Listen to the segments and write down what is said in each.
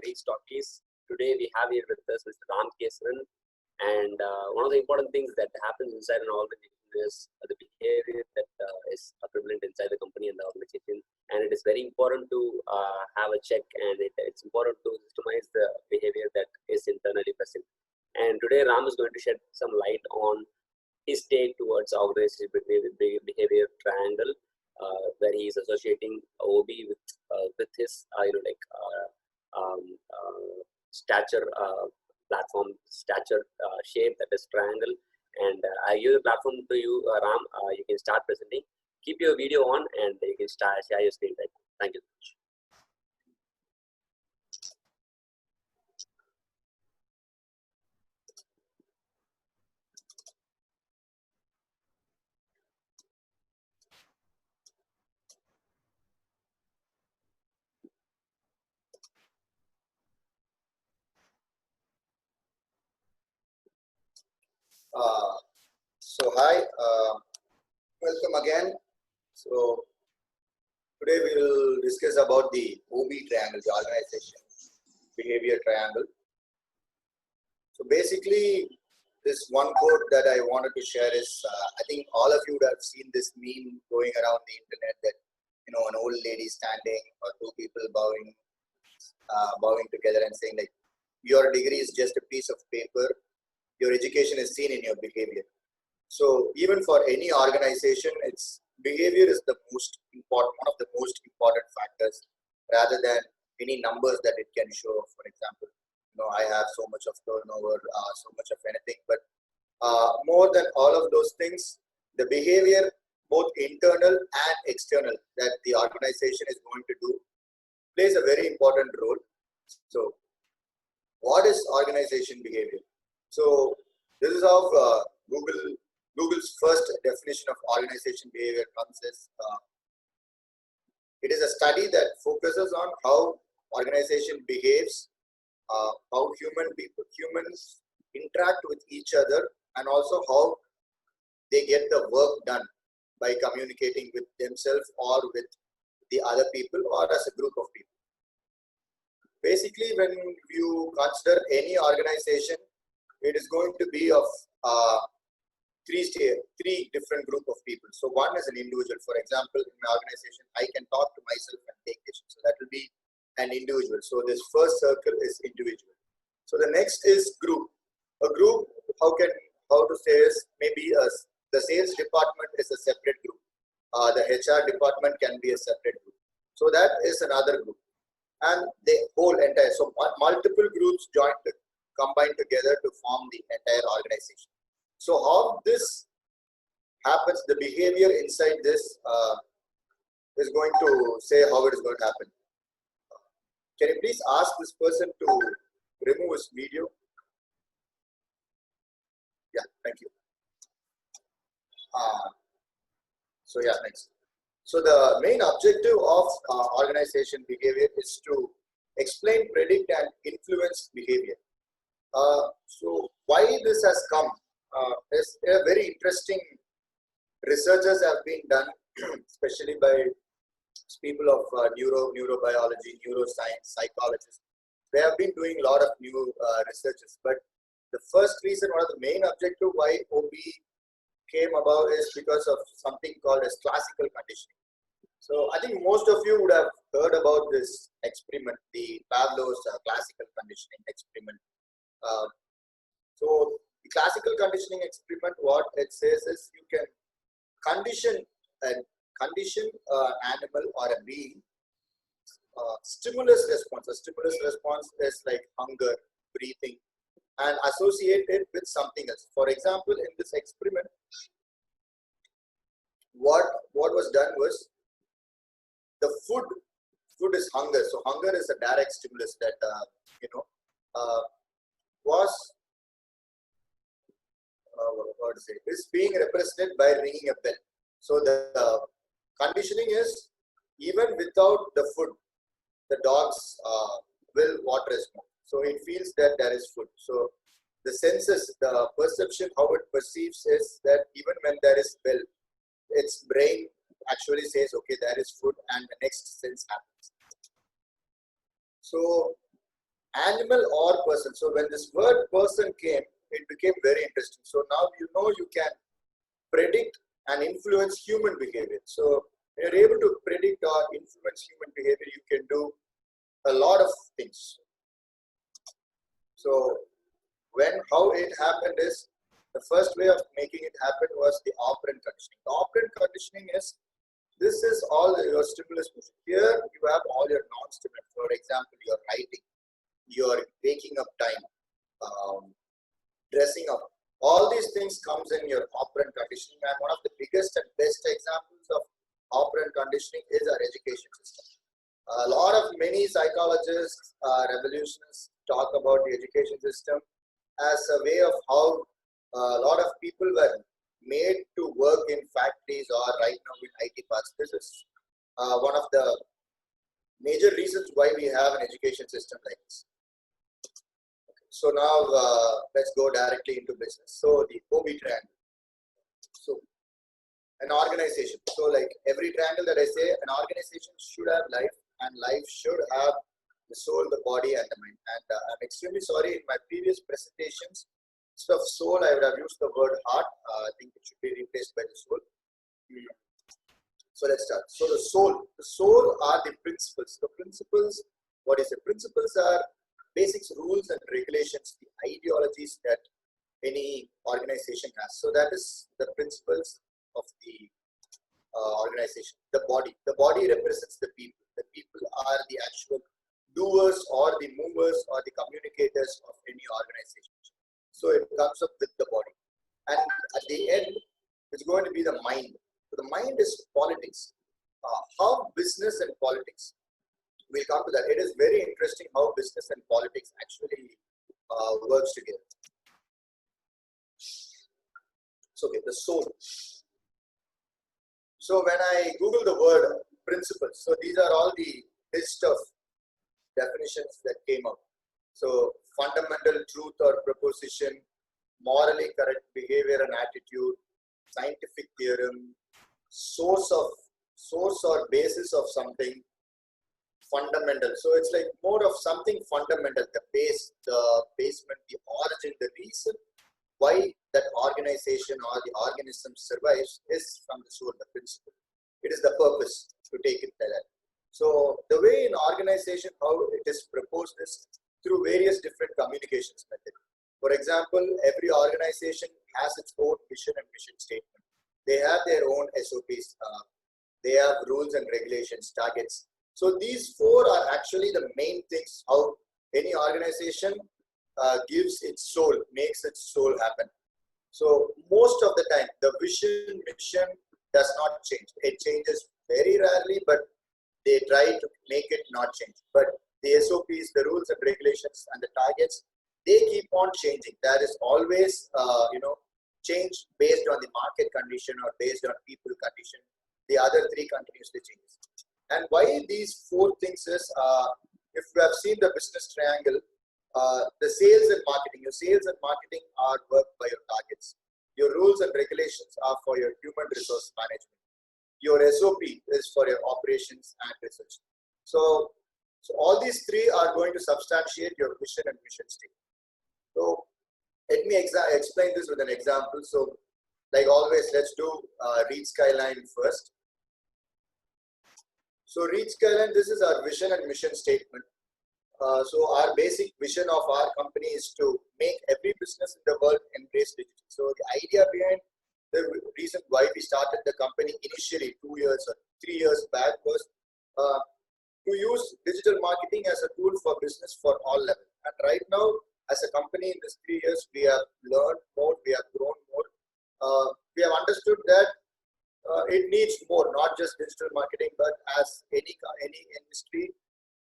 reach Talkies. Today we have here with us Mr. Ram Kesran, and one of the important things that happens inside an organization is the behavior that is prevalent inside the company and the organization, and it is very important to have a check, and it's important to systemize the behavior that is internally present. And today Ram is going to shed some light on his take towards organizational behavior triangle, where he is associating OB with his stature platform stature shape, that is triangle. And I give the platform to you, Ram. You can start presenting. Keep your video on, and you can share your screen right now. Thank you so much. So hi, welcome again. So today we will discuss about the OB triangle, the organization behavior triangle. So basically, this one quote that I wanted to share is, I think all of you would have seen this meme going around the internet that, you know, an old lady standing or two people bowing together and saying like, your degree is just a piece of paper, your education is seen in your behavior. So even for any organization, its behavior is the most important, one of the most important factors, rather than any numbers that it can show. For example, you know, I have so much of turnover, so much of anything. But more than all of those things, the behavior, both internal and external, that the organization is going to do, plays a very important role. So what is organization behavior? So this is how Google's first definition of organization behavior comes as, it is a study that focuses on how organization behaves, how humans interact with each other, and also how they get the work done by communicating with themselves or with the other people or as a group of people. Basically, when you consider any organization, it is going to be of three different group of people. So one is an individual. For example, in my organization, I can talk to myself and take decisions. So that will be an individual. So this first circle is individual. So the next is group. A group, how to say is, maybe the sales department is a separate group. The HR department can be a separate group. So that is another group. And the whole entire, so multiple groups combine together to form the entire organization. So how this happens, the behavior inside this is going to say how it is going to happen. Can you please ask this person to remove his video? Yeah, thank you. So yeah, next. So the main objective of organization behavior is to explain, predict, and influence behavior. So why this has come is a very interesting researches have been done, especially by people of neurobiology, neuroscience, psychologists. They have been doing a lot of new researches. But the first reason, one of the main objective why OB came about is because of something called as classical conditioning. So I think most of you would have heard about this experiment, the Pavlov's classical conditioning experiment. So the classical conditioning experiment, what it says is you can condition an animal or a being stimulus response. A stimulus response is like hunger, breathing, and associate it with something else. For example, in this experiment, what was done was the food is hunger. So hunger is a direct stimulus that is being represented by ringing a bell. So the conditioning is, even without the food, the dogs will water his mouth. So it feels that there is food. So the senses, the perception, how it perceives is that even when there is bell, its brain actually says, okay, there is food, and the next sense happens. So animal or person. So when this word person came, it became very interesting. So now you know you can predict and influence human behavior. So when you're able to predict or influence human behavior, you can do a lot of things. So how it happened is, the first way of making it happen was the operant conditioning. The operant conditioning is, this is all your stimulus motion. Here you have all your non-stimulus. For example, you're writing, you're waking up time, dressing up. All these things comes in your operant conditioning, and one of the biggest and best examples of operant conditioning is our education system. A lot of many psychologists, revolutionists talk about the education system as a way of how a lot of people were made to work in factories or right now in IT parks. This is one of the major reasons why we have an education system like this. So now let's go directly into business. So the OB triangle. So an organization. So like every triangle that I say, an organization should have life, and life should have the soul, the body, and the mind. And I'm extremely sorry, in my previous presentations, instead of soul, I would have used the word heart. I think it should be replaced by the soul. So let's start. So the soul are the principles. The principles, what is it? Principles are basics, rules, and regulations, the ideologies that any organization has. So that is the principles of the organization. The body represents the people. The people are the actual doers or the movers or the communicators of any organization. So it comes up with the body, and at the end it's going to be the mind. So the mind is politics. How business and politics, we'll come to that. It is very interesting how business and politics actually works together. So okay, the soul. So when I Google the word principles, so these are all the list of definitions that came up. So fundamental truth or proposition, morally correct behavior and attitude, scientific theorem, source or basis of something, fundamental. So it's like more of something fundamental, the base, the basement, the origin, the reason why that organization or the organism survives is from the soul, the principle. It is the purpose to take it there. So the way in organization, how it is proposed is through various different communications methods. For example, every organization has its own vision and mission statement. They have their own SOPs. They have rules and regulations, targets. So these four are actually the main things how any organization gives its soul, makes its soul happen. So most of the time, the vision, mission does not change. It changes very rarely, but they try to make it not change. But the SOPs, the rules and regulations and the targets, they keep on changing. There is always, change based on the market condition or based on people condition. The other three continuously changes. And why these four things is, if you have seen the business triangle, the sales and marketing. Your sales and marketing are worked by your targets. Your rules and regulations are for your human resource management. Your SOP is for your operations and research. So all these three are going to substantiate your vision and mission statement. So let me explain this with an example. So like always, let's do read Skyline first. So read Skyline, this is our vision and mission statement. So our basic vision of our company is to make every business in the world embrace digital. So the idea behind the reason why we started the company initially 2 years or 3 years back was to use digital marketing as a tool for business for all levels. And right now, as a company in this 3 years, we have learned more, we have grown more. We have understood that it needs more, not just digital marketing, but as any industry,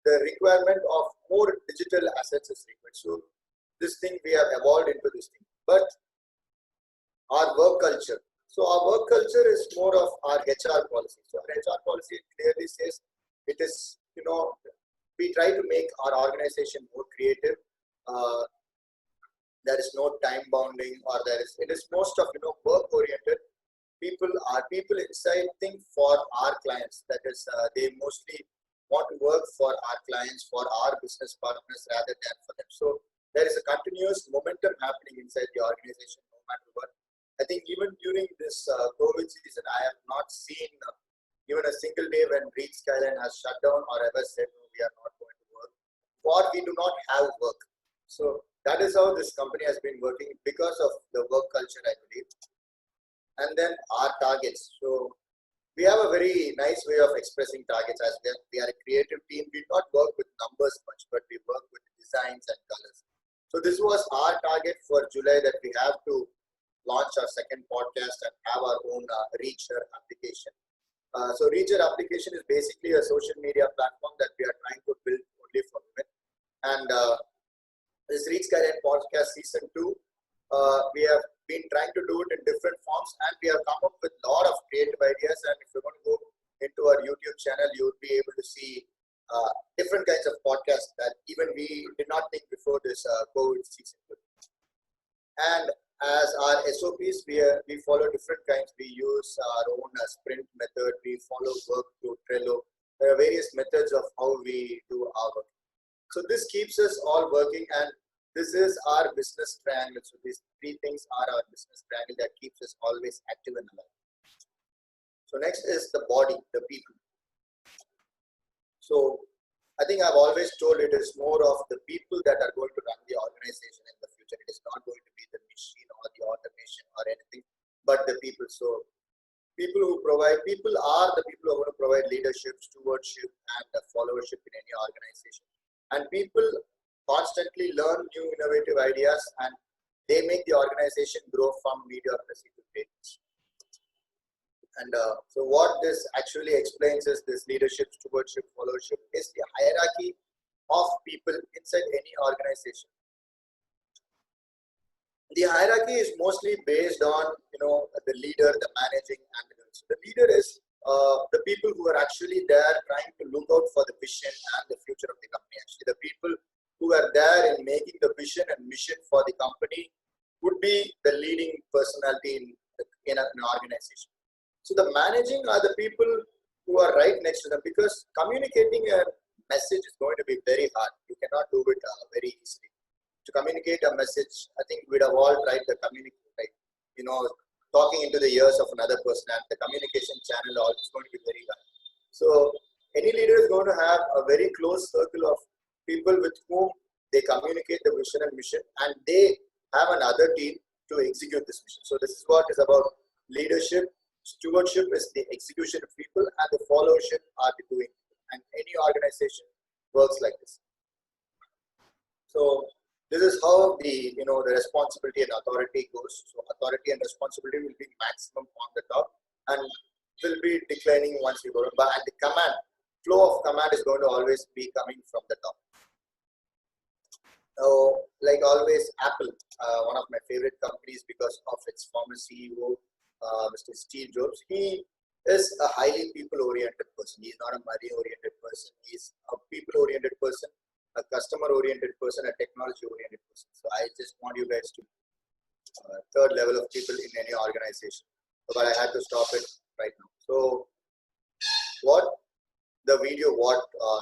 the requirement of more digital assets is required. So this thing we have evolved into this thing. But our work culture. So our work culture is more of our HR policy. So our HR policy clearly says it is, we try to make our organization more creative. There is no time bounding, or it is most of work oriented. People inside think for our clients. That is, they mostly want to work for our clients, for our business partners rather than for them. So there is a continuous momentum happening inside the organization no matter what. I think even during this COVID season, I have not seen even a single day when Reach Skyline has shut down or ever said, no, we are not going to work, or we do not have work. So that is how this company has been working because of the work culture, I believe. And then our targets. So we have a very nice way of expressing targets as we are a creative team. We not work with numbers much, but we work with designs and colors. So this was our target for July, that we have to launch our second podcast and have our own Reacher application. So Reacher application is basically a social media platform that we are trying to build only for women. And this Reach Skyline podcast season 2, we have been trying to do it in different forms, and we have come up with a lot of creative ideas. And if you're going to go into our YouTube channel, you would be able to see different kinds of podcasts that even we did not think before this COVID season. And as our SOPs, we follow different kinds. We use our own sprint method. We follow work through Trello. There are various methods of how we do our work. So this keeps us all working, and this is our business triangle. So these three things are our business triangle that keeps us always active and alive. So next is the body, the people. So I think I've always told it is more of the people that are going to run the organization in the future. It is not going to be the machine or the automation or anything, but the people. So people are the people who are going to provide leadership, stewardship, and followership in any organization. And people constantly learn new innovative ideas, and they make the organization grow from mediocrity to greatness. And so what this actually explains is this leadership, stewardship, followership is the hierarchy of people inside any organization. The hierarchy is mostly based on the leader, the managing, and the so the leader is the people who are actually there trying to look out for the vision and the future of the company. Actually, the people who are there in making the vision and mission for the company would be the leading personality in an organization. So the managing are the people who are right next to them, because communicating a message is going to be very hard. You cannot do it very easily. To communicate a message, I think we'd have all tried the talking into the ears of another person, and the communication channel is going to be very hard. So any leader is going to have a very close circle of people with whom they communicate the vision and mission, and they have another team to execute this mission. So this is what is about leadership. Stewardship is the execution of people, and the followership are the doing. And any organization works like this. So this is how the responsibility and authority goes. So authority and responsibility will be maximum on the top, and will be declining once you go down. But and the flow of command is going to always be coming from the top. So, like always, Apple, one of my favorite companies because of its former CEO, Mr. Steve Jobs. He is a highly people-oriented person. He is not a money-oriented person. He is a people-oriented person, a customer-oriented person, a technology-oriented person. So I just want you guys to third level of people in any organization. But I had to stop it right now. So what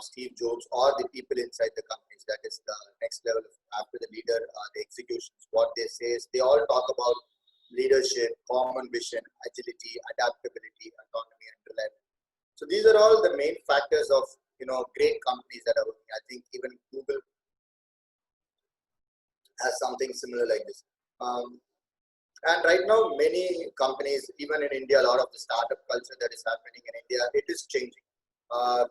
Steve Jobs or the people inside the companies, that is the next level after the leader, the executions, what they say is they all talk about leadership, common vision, agility, adaptability, autonomy, and reliability. So these are all the main factors of great companies that are working. I think even Google has something similar like this. And right now, many companies, even in India, a lot of the startup culture that is happening in India, it is changing.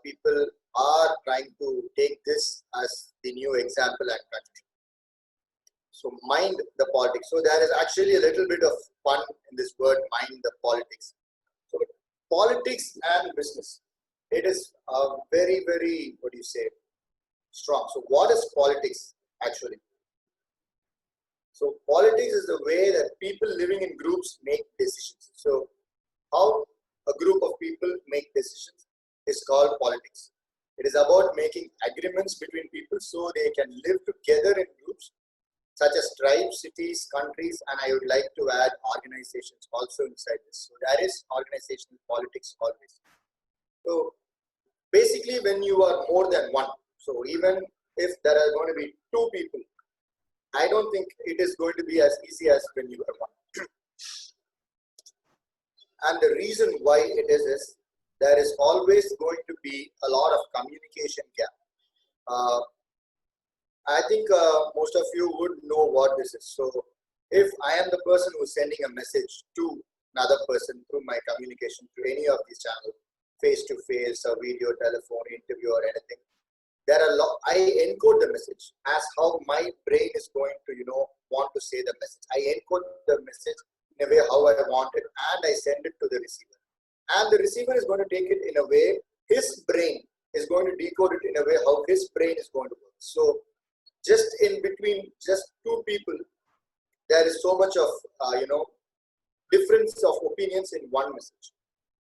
People are trying to take this as the new example and continue. So mind the politics. So there is actually a little bit of fun in this word, mind the politics. So politics and business, it is very, very, strong. So what is politics actually? So politics is the way that people living in groups make decisions. So how a group of people make decisions is called politics. It is about making agreements between people so they can live together in groups such as tribes, cities, countries, and I would like to add organizations also inside this. So there is organizational politics always. So basically when you are more than one. So even if there are going to be two people, I don't think it is going to be as easy as when you are one. And the reason why it is there is always going to be a lot of communication gap. I think most of you would know what this is. So if I am the person who's sending a message to another person through my communication to any of these channels, face-to-face or video, telephone, interview or anything, there are I encode the message as how my brain is going to, want to say the message. I encode the message in a way how I want it, and I send it to the receiver. And the receiver is going to take it in a way, his brain is going to decode it in a way how his brain is going to work. So just in between just two people, there is so much of, difference of opinions in one message.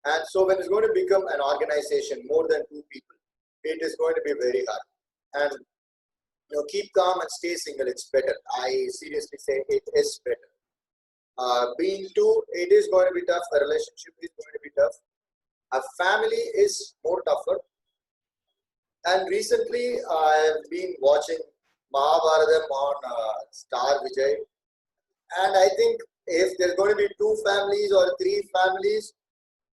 And so when it's going to become an organization, more than two people, it is going to be very hard. And keep calm and stay single, it's better. I seriously say it is better. Being two, it is going to be tough. A relationship is going to be tough. A family is more tougher. And recently, I've been watching Mahabharatam on Star Vijay. And I think if there's going to be two families or three families,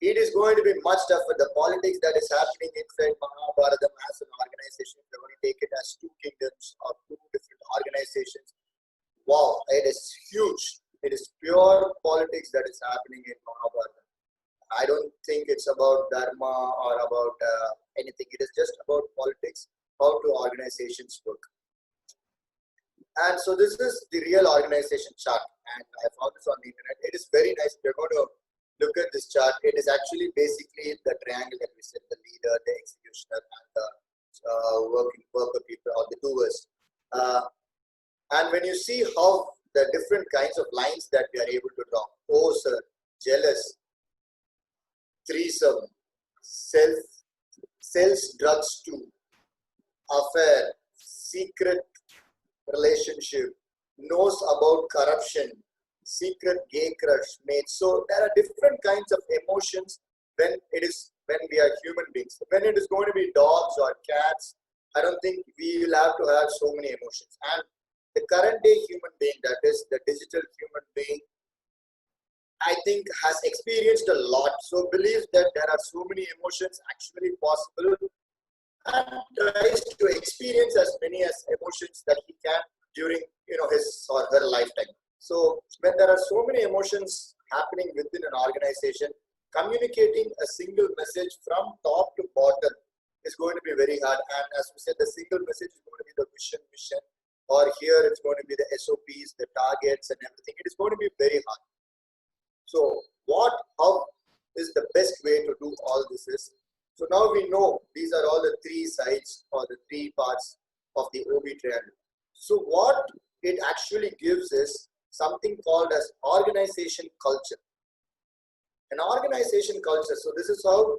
it is going to be much tougher. The politics that is happening inside Mahabharatam as an organization, they're going to take it as two kingdoms or two different organizations. Wow, it is huge. It is pure politics that is happening in Mahabharatam. I don't think it's about dharma or about anything. It is just about politics, how do organizations work. And so this is the real organization chart, and I found this on the internet. It is very nice. We're going to look at this chart. It is actually basically the triangle that we said, the leader, the executioner, and the worker people or the doers. And when you see how the different kinds of lines that we are able to draw, oh sir, jealous, threesome, sells drugs to, affair, secret relationship, knows about corruption, secret gay crush, mate. So there are different kinds of emotions when we are human beings. When it is going to be dogs or cats, I don't think we will have to have so many emotions. And the current day human being, that is the digital human being, I think has experienced a lot. So believes that there are so many emotions actually possible, and tries to experience as many as emotions that he can during his or her lifetime. So when there are so many emotions happening within an organization, communicating a single message from top to bottom is going to be very hard. And as we said, the single message is going to be the vision, or here it's going to be the SOPs, the targets and everything. It is going to be very hard. So how is the best way to do all this is, so now we know these are all the three sides or the three parts of the OB triangle. So what it actually gives is something called as organization culture. An organization culture, so this is how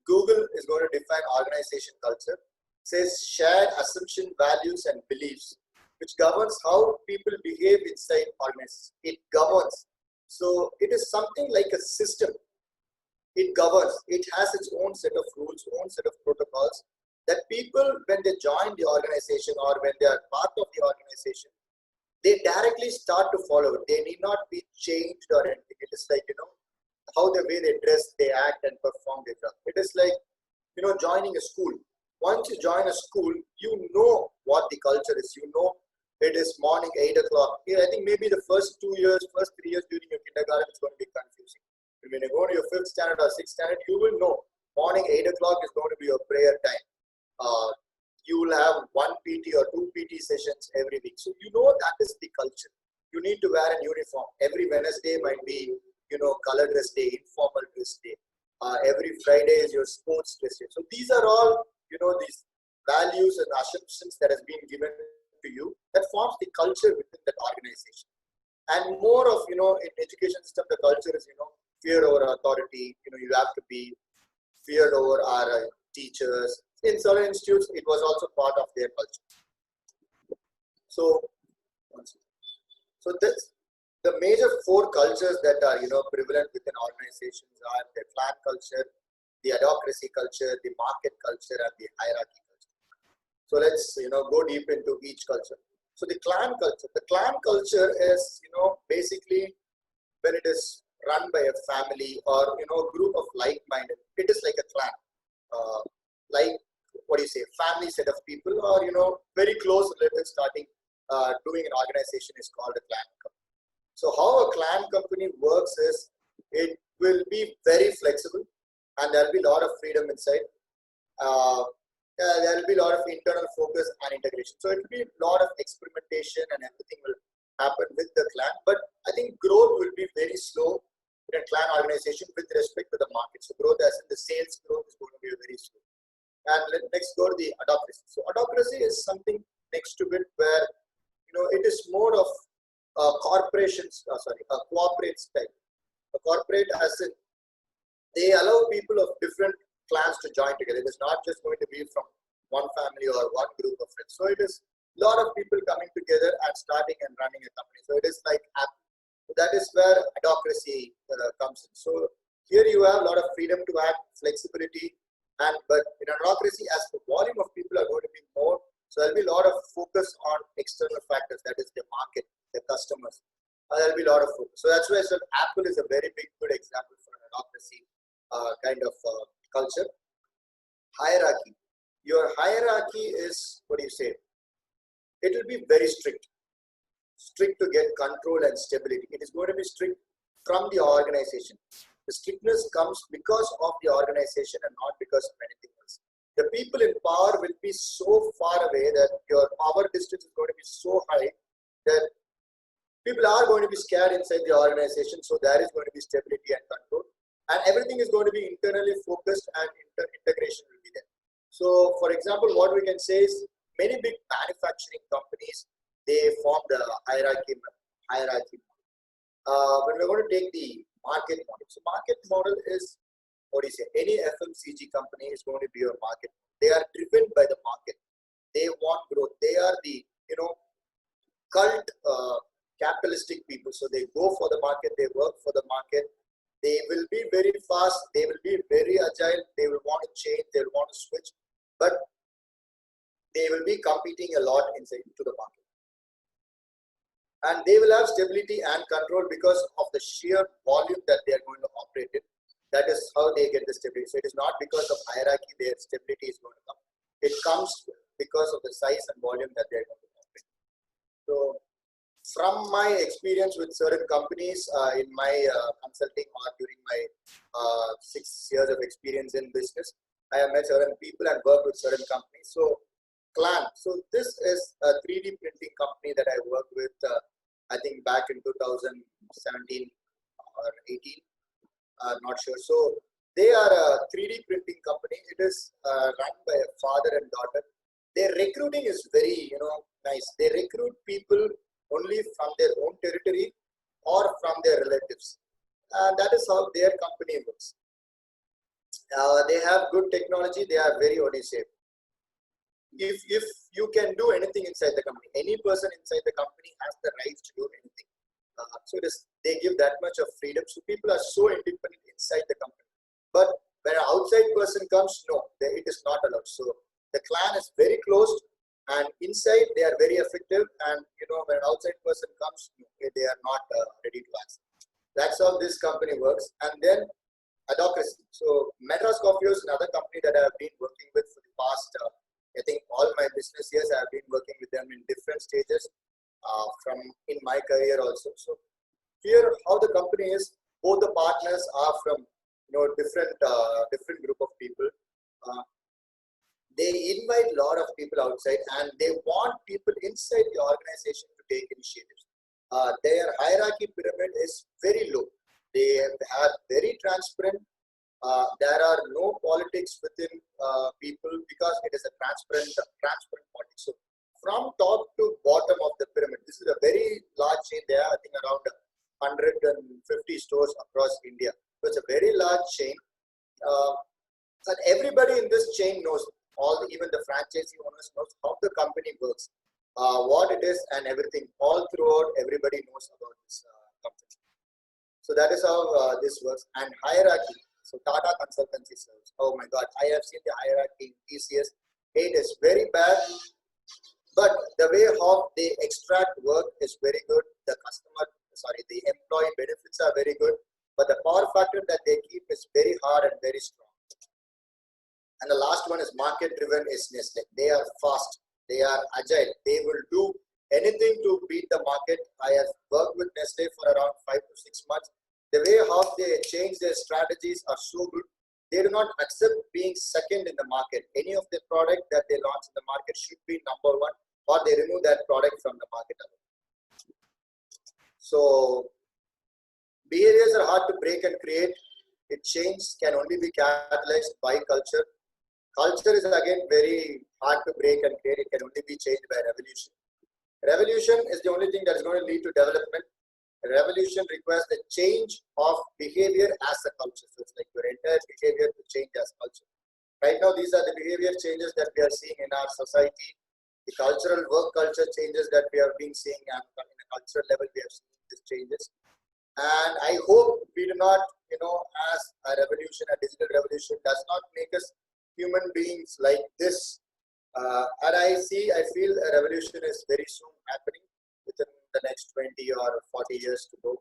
Google is going to define organization culture. It says shared assumption, values and beliefs, which governs how people behave inside organizations. It governs. So it is something like a system. It governs. It has its own set of rules, own set of protocols that people, when they join the organization or when they are part of the organization, they directly start to follow it. They need not be changed or anything. It is like, how the way they dress, they act and perform their job. It is like, joining a school. Once you join a school, you know what the culture is. You know it is morning 8 o'clock. I think maybe the first 3 years during your kindergarten, it's going to be confusing. When you go to your 5th standard or 6th standard, you will know morning 8 o'clock is going to be your prayer time. You will have 1 PT or 2 PT sessions every week. So you know that is the culture. You need to wear a uniform. Every Wednesday might be, color dress day, informal dress day. Every Friday is your sports dress day. So these are all, these values and assumptions that has been given to you that forms the culture within that organization. And more of, in education system, the culture is, fear over authority. You have to be feared over our teachers. In certain institutes, it was also part of their culture. So the major 4 cultures that are, prevalent within organizations are the clan culture, the adhocracy culture, the market culture, and the hierarchy culture. So let's go deep into each culture. So the clan culture. The clan culture is basically when it is run by a family or a group of like-minded. It is like a clan, like what do you say, family set of people, or very close relatives starting doing an organization is called a clan company. So how a clan company works is it will be very flexible, and there will be a lot of freedom inside. There will be a lot of internal focus and integration. So it will be a lot of experimentation, and everything will happen with the clan. But I think growth will be very slow in a clan organization with respect to the market. So growth, as in the sales growth, is going to be very slow. And let's go to the adhocracy. So adhocracy is something next to it where it is more of corporations. A corporate style. A corporate, as in they allow people of different clans to join together. It is not just going to be from one family or one group of friends. So it is a lot of people coming together and starting and running a company. So it is like that is where adhocracy comes in. So here you have a lot of freedom to act, flexibility, but in adhocracy, as the volume of people are going to be more, so there will be a lot of focus on external factors. That is the market, the customers. There will be a lot of focus. So that's why I said Apple is a very good example for an adhocracy kind of culture. Hierarchy. Your hierarchy is, what do you say? It will be very strict to get control and stability. It is going to be strict from the organization. The strictness comes because of the organization and not because of anything else. The people in power will be so far away that your power distance is going to be so high that people are going to be scared inside the organization. So there is going to be stability and control. And everything is going to be internally focused, and integration will be there. So, for example, what we can say is many big manufacturing companies, they form the hierarchy. When we're going to take the market model. So, market model is, what do you say? Any FMCG company is going to be your market. They are driven by the market. They want growth. They are the cult capitalistic people. So they go for the market. They work for the market. They will be very fast, they will be very agile, they will want to change, they will want to switch, but they will be competing a lot inside into the market. And they will have stability and control because of the sheer volume that they are going to operate in. That is how they get the stability. So it is not because of hierarchy their stability is going to come. It comes because of the size and volume that they are going to operate. So from my experience with certain companies in my consulting or during my 6 years of experience in business, I have met certain people and worked with certain companies. So Clan. So this is a 3D printing company that I worked with, I think back in 2017 or 18, not sure. So they are a 3D printing company. It is run by a father and daughter. Their recruiting is very, nice. They recruit people only from their own territory or from their relatives. That is how their company works. They have good technology. They are very, what do you say? If you can do anything inside the company, any person inside the company has the right to do anything. So they give that much of freedom. So people are so independent inside the company. But when an outside person comes, no, it is not allowed. So the clan is very closed, and inside they are very effective. And when an outside person comes, they are not ready to accept. That's how this company works. And then adhocracy. So Madras Coffee is another company that I have been working with for the past, I think all my business years. I have been working with them in different stages from in my career also. So here, how the company is, both the partners are from different group of people. They invite a lot of people outside, and they want people inside the organization to take initiatives. Their hierarchy pyramid is very low. They are very transparent. There are no politics within people because it is a transparent politics. So from top to bottom of the pyramid, this is a very large chain. There are, I think, around 150 stores across India. So it's a very large chain. And everybody in this chain knows, even the franchisee owners knows how the company works, what it is and everything. All throughout, everybody knows about this company. So that is how this works. And hierarchy. So Tata Consultancy Service. Oh my God, I have seen the hierarchy in TCS. It is very bad, but the way how they extract work is very good. The employee benefits are very good, but the power factor that they keep is very hard and very strong. And the last one is market driven is Nestle. They are fast, they are agile, they will do anything to beat the market. I have worked with Nestle for around 5 to 6 months. The way how they change their strategies are so good. They do not accept being second in the market. Any of the product that they launch in the market should be number one, or they remove that product from the market. So behaviors are hard to break and create. It change can only be catalyzed by culture. Culture is again very hard to break and create. It can only be changed by revolution. Revolution is the only thing that is going to lead to development. Revolution requires the change of behavior as a culture. So it's like your entire behavior to change as culture. Right now, these are the behavior changes that we are seeing in our society. The cultural work culture changes that we have been seeing, and in a cultural level, we have seen these changes. And I hope we do not, as a revolution, a digital revolution does not make us human beings like this. And I feel a revolution is very soon happening within the next 20 or 40 years to go.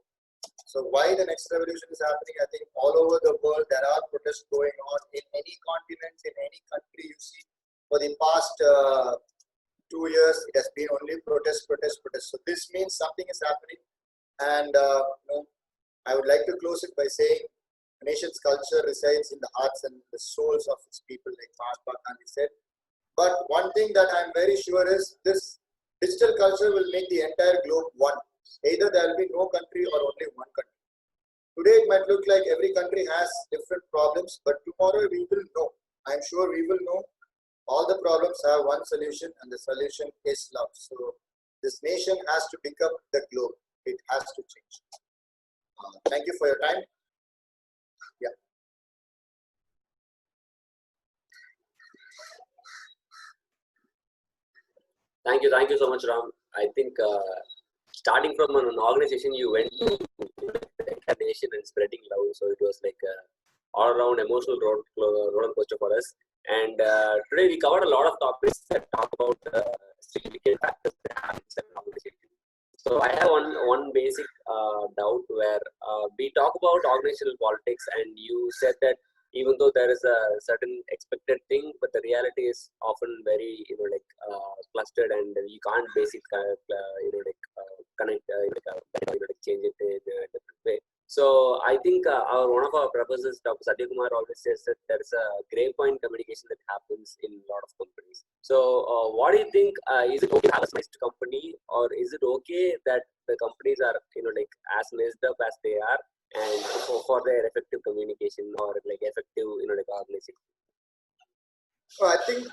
So why the next revolution is happening? I think all over the world there are protests going on in any continent, in any country you see. For the past 2 years, it has been only protest. So this means something is happening. And I would like to close it by saying a nation's culture resides in the hearts and the souls of its people, like Mahatma Gandhi said. But one thing that I'm very sure is this digital culture will make the entire globe one. Either there will be no country or only one country. Today it might look like every country has different problems, but tomorrow we will know. I'm sure we will know all the problems have one solution, and the solution is love. So this nation has to become the globe. It has to change. Thank you for your time. Yeah. Thank you so much, Ram. I think starting from an organization, you went to a nation and spreading love. So it was like all-around emotional roller coaster for us. And today we covered a lot of topics that talk about significant factors that happen in an organization. So I have one basic doubt where we talk about organizational politics, and you said that even though there is a certain expected thing, but the reality is often very clustered, and you can't basically connect change it in a different way. So I think one of our professors, Dr. Satya Kumar, always says that there is a gray point communication that happens in a lot of companies. So what do you think? Is it okay to have a mixed company, or is it okay that the companies are as messed up as they are, and for their effective communication or effective organization? So I think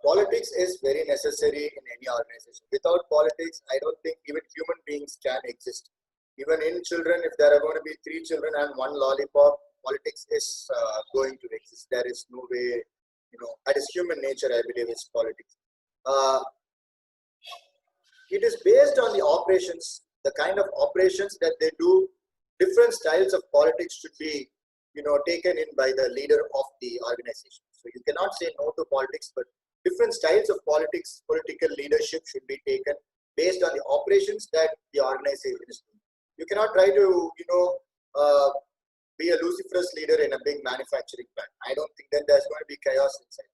politics is very necessary in any organization. Without politics, I don't think even human beings can exist. Even in children, if there are going to be 3 children and 1 lollipop, politics is going to exist. There is no way, that is human nature, I believe, is politics. It is based on the operations, the kind of operations that they do. Different styles of politics should be, taken in by the leader of the organization. So you cannot say no to politics, but different styles of politics, political leadership should be taken based on the operations that the organization is doing. You cannot try to, be a Lucifer's leader in a big manufacturing plant. I don't think that there's going to be chaos inside.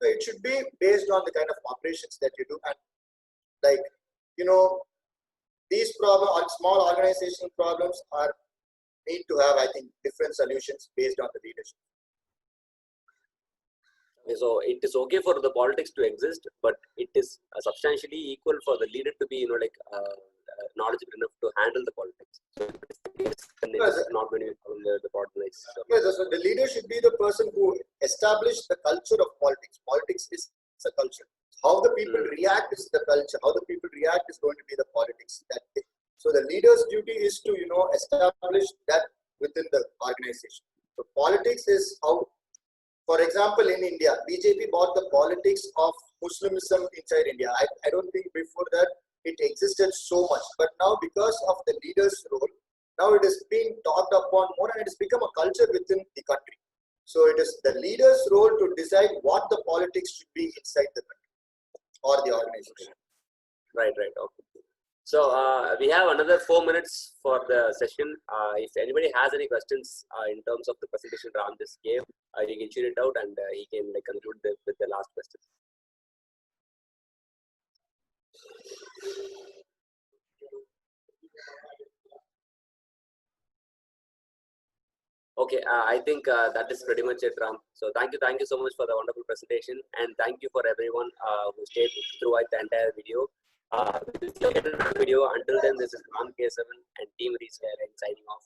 So it should be based on the kind of operations that you do. And these problems or small organizational problems need to have, I think, different solutions based on the leadership. So it is okay for the politics to exist, but it is substantially equal for the leader to be, knowledgeable enough to handle the politics. So it's not going to be the politics. Yes, so the leader should be the person who established the culture of politics. Politics is a culture. How the people react is the culture. How the people react is going to be the politics. So the leader's duty is to, establish that within the organization. So politics is how, for example, in India, BJP bought the politics of Muslimism inside India. I don't think before that it existed so much. But now, because of the leader's role, now it is being talked upon more, and it has become a culture within the country. So it is the leader's role to decide what the politics should be inside the country or the organization. Right. Okay. So we have another 4 minutes for the session. If anybody has any questions in terms of the presentation Ram just gave, you can shoot it out, and he can conclude with the last question. Okay, I think that is pretty much it, Ram. So thank you so much for the wonderful presentation, and thank you for everyone who stayed throughout the entire video. We'll see you in another video. Until then, this is Ram K7 and Team Reskyline signing off.